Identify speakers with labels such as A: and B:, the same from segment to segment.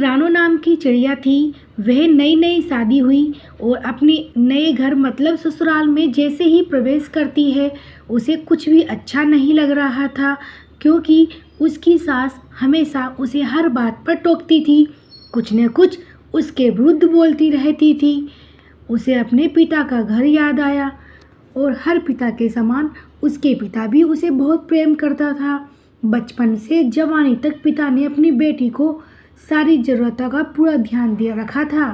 A: रानो नाम की चिड़िया थी। वह नई नई शादी हुई और अपने नए घर मतलब ससुराल में जैसे ही प्रवेश करती है उसे कुछ भी अच्छा नहीं लग रहा था, क्योंकि उसकी सास हमेशा उसे हर बात पर टोकती थी, कुछ न कुछ उसके विरुद्ध बोलती रहती थी। उसे अपने पिता का घर याद आया और हर पिता के समान उसके पिता भी उसे बहुत प्रेम करता था। बचपन से जवानी तक पिता ने अपनी बेटी को सारी ज़रूरतों का पूरा ध्यान दिया रखा था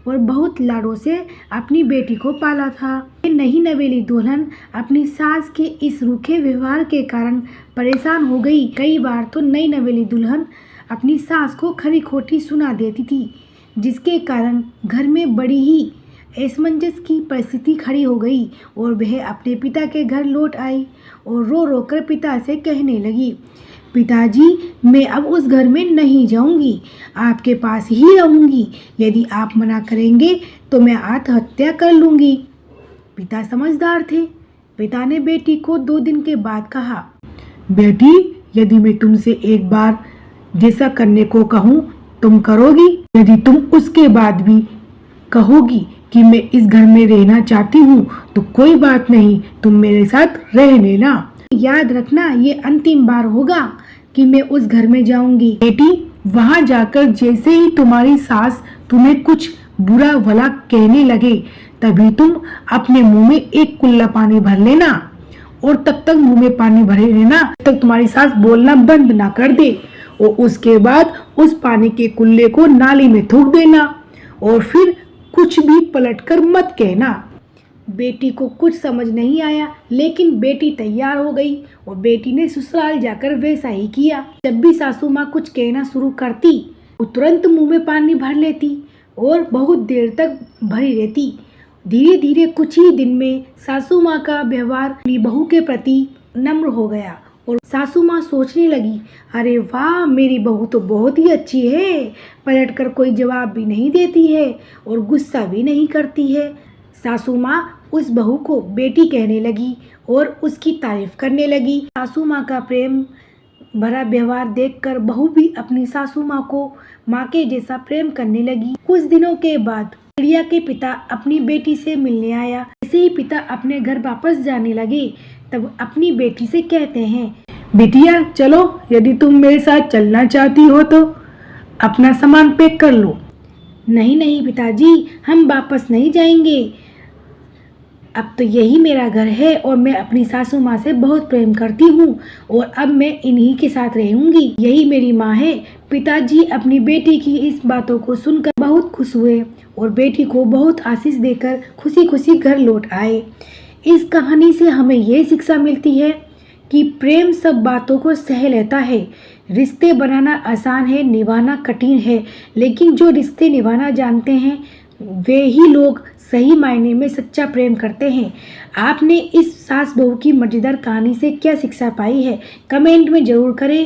A: और बहुत लाडों से अपनी बेटी को पाला था। नई नवेली दुल्हन अपनी सास के इस रूखे व्यवहार के कारण परेशान हो गई। कई बार तो नई नवेली दुल्हन अपनी सास को खरी खोटी सुना देती थी, जिसके कारण घर में बड़ी ही असमंजस की परिस्थिति खड़ी हो गई और वह अपने पिता के घर लौट आई और रो रो कर पिता से कहने लगी, पिताजी, मैं अब उस घर में नहीं जाऊंगी, आपके पास ही रहूंगी। यदि आप मना करेंगे तो मैं आत्महत्या कर लूंगी। पिता समझदार थे। पिता ने बेटी को 2 दिन के बाद कहा, बेटी, यदि मैं तुमसे एक बार जैसा करने को कहूँ तुम करोगी? यदि तुम उसके बाद भी कहोगी कि मैं इस घर में रहना चाहती हूँ तो कोई बात नहीं, तुम मेरे साथ रह लेना। याद रखना, ये अंतिम बार होगा कि मैं उस घर में जाऊंगी। बेटी, वहां जाकर जैसे ही तुम्हारी सास तुम्हें कुछ बुरा भला कहने लगे तभी तुम अपने मुंह में एक कुल्ला पानी भर लेना और तब तक मुंह में पानी भरे रहना तब तक तुम्हारी सास बोलना बंद ना कर दे, और उसके बाद उस पानी के कुल्ले को नाली में थूक देना और फिर कुछ भी पलटकर मत कहना। बेटी को कुछ समझ नहीं आया, लेकिन बेटी तैयार हो गई और बेटी ने ससुराल जाकर वैसा ही किया। जब भी सासू माँ कुछ कहना शुरू करती वो तुरंत मुंह में पानी भर लेती और बहुत देर तक भरी रहती। धीरे धीरे कुछ ही दिन में सासू माँ का व्यवहार अपनी बहू के प्रति नम्र हो गया और सासू माँ सोचने लगी, अरे वाह, मेरी बहू तो बहुत ही अच्छी है, पलटकर कोई जवाब भी नहीं देती है और गुस्सा भी नहीं करती है। सासू माँ उस बहू को बेटी कहने लगी और उसकी तारीफ करने लगी। सासू माँ का प्रेम भरा व्यवहार देखकर बहू भी अपनी सासू माँ को माँ के जैसा प्रेम करने लगी। कुछ दिनों के बाद चिड़िया के पिता अपनी बेटी से मिलने आया। जैसे ही पिता अपने घर वापस जाने लगे तब अपनी बेटी से कहते हैं, बेटिया चलो, यदि तुम मेरे साथ चलना चाहती हो तो अपना सामान पैक कर लो। नहीं नहीं पिताजी, हम वापस नहीं जाएंगे, अब तो यही मेरा घर है और मैं अपनी सासू माँ से बहुत प्रेम करती हूँ और अब मैं इन्हीं के साथ रहूंगी, यही मेरी माँ है। पिताजी अपनी बेटी की इस बातों को सुनकर बहुत खुश हुए और बेटी को बहुत आशीष देकर खुशी खुशी घर लौट आए। इस कहानी से हमें ये शिक्षा मिलती है कि प्रेम सब बातों को सह लेता है। रिश्ते बनाना आसान है, निभाना कठिन है, लेकिन जो रिश्ते निभाना जानते हैं वे ही लोग सही मायने में सच्चा प्रेम करते हैं। आपने इस सास बहू की मजेदार कहानी से क्या शिक्षा पाई है, कमेंट में जरूर करें।